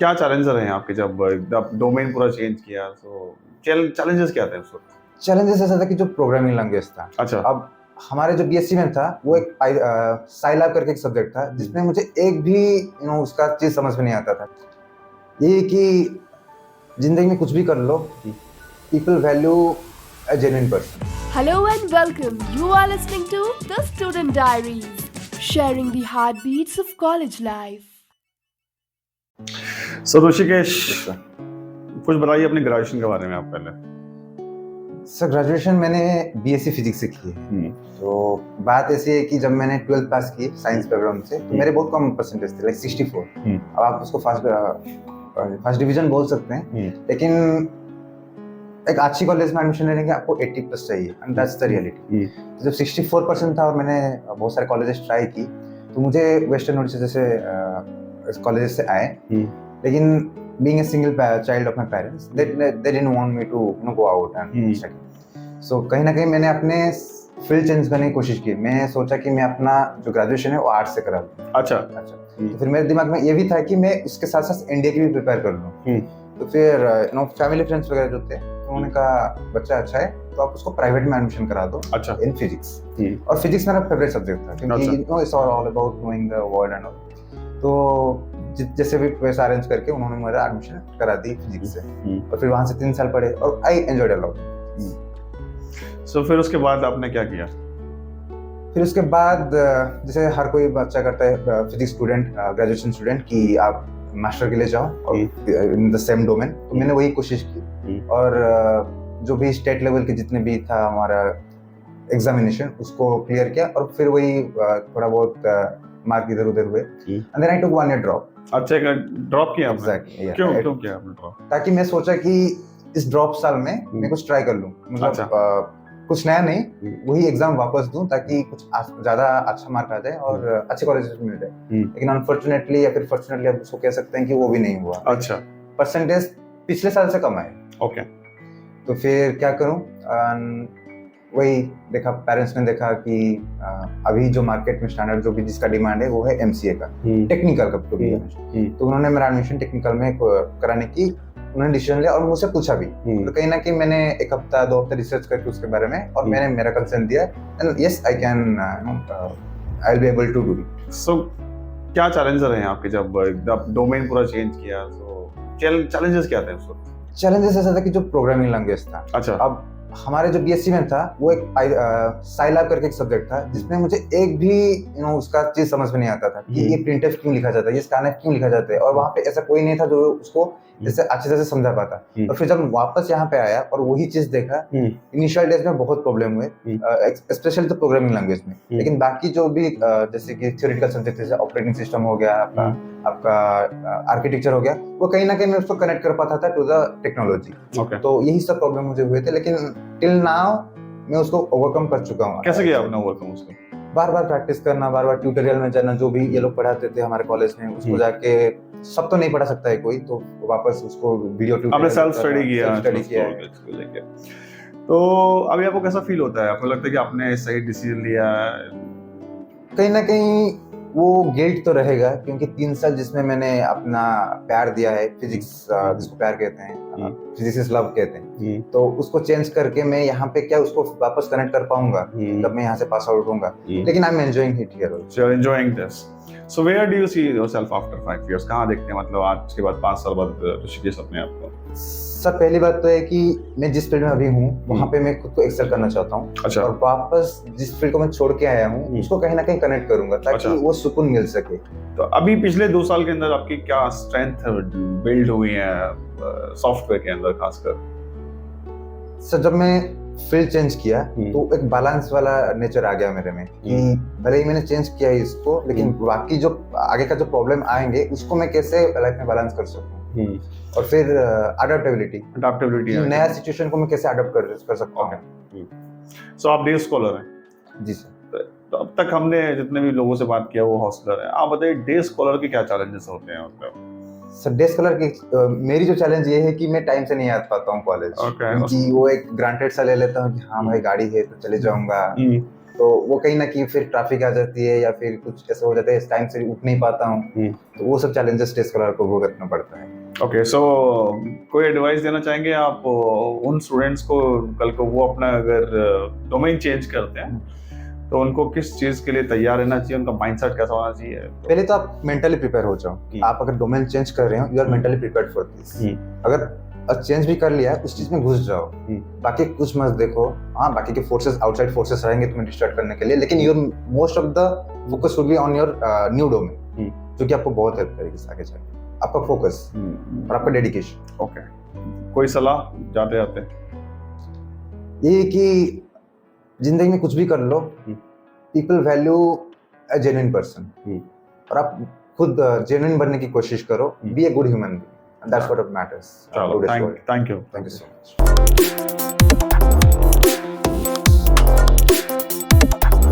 क्या चैलेंजेस रहे हैं आपके जब डोमेन पूरा चेंज किया, तो चैलेंजेस क्या थे उस वक्त? चैलेंजेस ऐसा था कि जो प्रोग्रामिंग लैंग्वेज था, अच्छा। अब हमारे जो बीएससी में था वो एक साइलैब करके एक सब्जेक्ट था जिसमें मुझे एक भी उसका चीज समझ में नहीं आता था। ये कि जिंदगी में कुछ भी कर लो, people value a genuine person. Hello and welcome. You are listening to The Student Diaries, sharing the heartbeats of college life. सो ऋषिकेश, कुछ बताइए अपने ग्रेजुएशन के बारे में आप पहले। सर ग्रेजुएशन मैंने बीएससी फिजिक्स से की है। तो बात ऐसी है कि जब मैंने 12th पास की साइंस बैकग्राउंड से, तो मेरे बहुत कम परसेंटेज थे, लाइक 64। अब आप उसको फर्स्ट डिवीजन बोल सकते हैं, लेकिन एक अच्छी कॉलेज में एडमिशन लेने के आपको 80+ चाहिए, एंड दैट्स द रियलिटी। तो जब 64% था और मैंने बहुत सारे कॉलेजेस ट्राई की, तो मुझे वेस्टर्न ओडिशा जैसे कॉलेजेस से आए, लेकिन being a single child of my parents, they didn't want me to go out and study. So कहीं ना कहीं मैंने अपने फील्ड चेंज करने की कोशिश की। मैं सोचा कि मैं अपना जो ग्रेजुएशन है वो आर्ट्स से करा लूँ। अच्छा। तो फिर मेरे दिमाग में ये भी था कि मैं उसके साथ साथ एनडीए की भी प्रिपेयर कर लूँ। तो फिर फैमिली फ्रेंड्स वगैरह जो थे, उन्होंने कहा बच्चा अच्छा है तो आप उसको प्राइवेट में एडमिशन करा दो। अच्छा। In physics. और फिजिक्स मेरा फेवरेट सब्जेक्ट था, क्योंकि it's all about knowing the world and all. तो जैसे भी पैसा अरेंज करके उन्होंने मेरा एडमिशन करा दी फिजिक्स से, और फिर वहां से 3 साल पढ़े और आई एंजॉयड अ लॉट। सो फिर उसके बाद आपने क्या किया? फिर उसके बाद जैसे हर कोई बच्चा करता है, फिजिक्स स्टूडेंट, ग्रेजुएशन स्टूडेंट, कि आप मास्टर के लिए जाओ और इन द सेम डोमेन। तो मैंने वही कोशिश की, और जो भी स्टेट लेवल के जितने भी था हमारा एग्जामिनेशन, उसको क्लियर किया, और फिर वही थोड़ा बहुत मार्क इधर उधर हुए, and then I took 1 year drop. अच्छा, ड्रॉप किया आपने? एग्जैक्टली। क्यों किया आपने ड्रॉप? ताकि मैं सोचा कि इस ड्रॉप साल में मैं कुछ ट्राई कर लूं, मतलब कुछ नया नहीं, वही एग्जाम वापस दूं ताकि कुछ ज्यादा अच्छा मार्क आ जाए और अच्छे कॉलेजेस में मिल जाए। लेकिन अनफॉर्चुनेटली या फिर फॉर्चुनेटली आप उसको कह सकते हैं कि वो भी नहीं हुआ। अच्छा। परसेंटेज पिछले साल से कम आए। ओके। तो फिर क्या करूं? वही देखा, पेरेंट्स ने देखा कि अभी जो मार्केट में स्टैंडर्ड जो भी जिसका डिमांड है वो है एमसीए का, टेक्निकल का। तो उन्होंने मेरा एडमिशन टेक्निकल में कराने की उन्होंने डिसीजन लिया, और मुझसे पूछा भी। तो कहीं ना कहीं मैंने 1 हफ्ता 2 हफ्ते रिसर्च करके उसके बारे में, और मैंने मेरा कंसेंट दिया, and yes I can, I will be able to do it. So क्या चैलेंजेस रहे हैं आपके जब डोमेन पूरा चेंज किया, तो चैलेंजेस क्या थे उस वक्त? चैलेंजेस ऐसा था कि जो प्रोग्रामिंग लैंग्वेज था, अच्छा, अब हमारे जो बीएससी में था वो एक साइलैब करके एक सब्जेक्ट था जिसमें मुझे एक भी उसका चीज समझ में नहीं आता था कि ये प्रिंटफ क्यों लिखा जाता है, ये स्कैनफ क्यों लिखा जाता है, और वहाँ पे ऐसा कोई नहीं था जो उसको जैसे अच्छे से समझा पाता। और फिर जब वापस यहाँ पे आया और वही चीज देखा, इनिशियल डेज में बहुत प्रॉब्लम हुए, स्पेशली तो प्रोग्रामिंग लैंग्वेज में। लेकिन बाकी जो भी जैसे कि थ्योरेटिकल सब्जेक्ट जैसे ऑपरेटिंग सिस्टम हो गया, आपका आर्किटेक्चर हो गया, वो कहीं ना कहीं मैं उसको कनेक्ट कर पाता था टू द टेक्नोलॉजी। तो यही सब प्रॉब्लम मुझे हुए थे, लेकिन टिल नाउ मैं उसको ओवरकम कर चुका हूँ। कैसे किया आपने ओवरकम उसको? बार बार प्रैक्टिस करना, बार बार ट्यूटोरियल में जाना, जो भी ये लोग पढ़ाते थे हमारे कॉलेज में, उसको जाके, सब तो नहीं पढ़ा सकता है कोई, तो वापस उसको वीडियो ट्यूटोरियल आपने सेल्फ स्टडी किया। तो अभी आपको कैसा फील होता है? आपको लगता है कि आपने सही डिसीजन लिया? कहीं ना कहीं वो गिल्ट तो रहेगा, क्योंकि 3 साल जिसमें मैंने अपना प्यार दिया है, फिजिक्स जिसको प्यार कहते हैं, फिजिक्स इज लव कहते हैं, तो उसको चेंज करके मैं यहाँ पे क्या उसको वापस कनेक्ट कर पाऊंगा जब मैं यहाँ से पास आउट होऊंगा। लेकिन I am enjoying it here also. You are enjoying this. So where do you see yourself after 5 years? कहाँ देखते हैं, मतलब आज के बाद 5 साल बाद ऋषिकेश अपने आप को? सर पहली बात तो है कि मैं जिस फील्ड में अभी हूँ वहाँ पे मैं खुद को एक्सेल करना चाहता हूँ। अच्छा। और वापस जिस फील्ड को मैं छोड़ के आया हूँ उसको कहीं ना कहीं कनेक्ट करूंगा ताकि वो सुकून मिल सके। तो अभी पिछले 2 साल के अंदर आपकी क्या स्ट्रेंथ बिल्ड हुई है सॉफ्टवेयर के अंदर खासकर? सर जब मैं फील्ड चेंज किया तो एक बैलेंस वाला नेचर आ गया मेरे में, कि भले ही मैंने चेंज किया है इसको, लेकिन बाकी जो आगे का जो प्रॉब्लम आएंगे उसको मैं कैसे लाइफ में बैलेंस कर सकूं। और फिर अडैप्टेबिलिटी, नया सिचुएशन को मैं कैसे अडॉप्ट कर सकता हूं। सो आप डे स्कॉलर हैं? जी सर। तो अब तक हमने जितने भी लोगों से बात किया वो हॉस्टलर है। आप बताइए डे स्कॉलर के क्या चैलेंजेस होते हैं? मतलब सर डे स्कॉलर की मेरी जो चैलेंज ये है कि मैं टाइम से नहीं आ पाता हूँ कॉलेज, क्योंकि वो एक ग्रांटेड सा ले लेता हूँ कि हाँ भाई गाड़ी है तो चले जाऊंगा, तो वो कहीं ना कहीं फिर ट्रैफिक आ जाती है या फिर कुछ ऐसा हो जाता है, टाइम से उठ नहीं पाता हूँ, तो वो सब चैलेंजेस टेस्ट कलर को भुगतना पड़ता है। ओके, सो कोई एडवाइस देना चाहेंगे आप उन स्टूडेंट्स को, कल को वो अपना अगर डोमेन चेंज करते हैं तो उनको किस चीज के लिए तैयार रहना चाहिए, उनका माइंडसेट कैसा होना चाहिए? पहले तो आप मेंटली प्रिपेयर हो जाओ। आप अगर डोमेन चेंज कर रहे हो, you are mentally prepared for this. अगर चेंज भी कर लिया है, उस चीज में घुस जाओ, बाकी कुछ मत देखो। हाँ, बाकी के फोर्सेस, आउटसाइड फोर्सेस रहेंगे तुम्हें डिस्ट्रैक्ट करने के लिए, लेकिन your most of the focus will be on your new domain, जो कि आपको बहुत हेल्प करेगी आगे जाके। आपका फोकस और आपका डेडिकेशन। ओके, कोई सलाह जाते जाते? ये कि जिंदगी में कुछ भी कर लो, people value a genuine person, और आप खुद जेन्युइन बनने की कोशिश करो। Be a good human being, that's what matters. चलो, thank you. Thank you so much.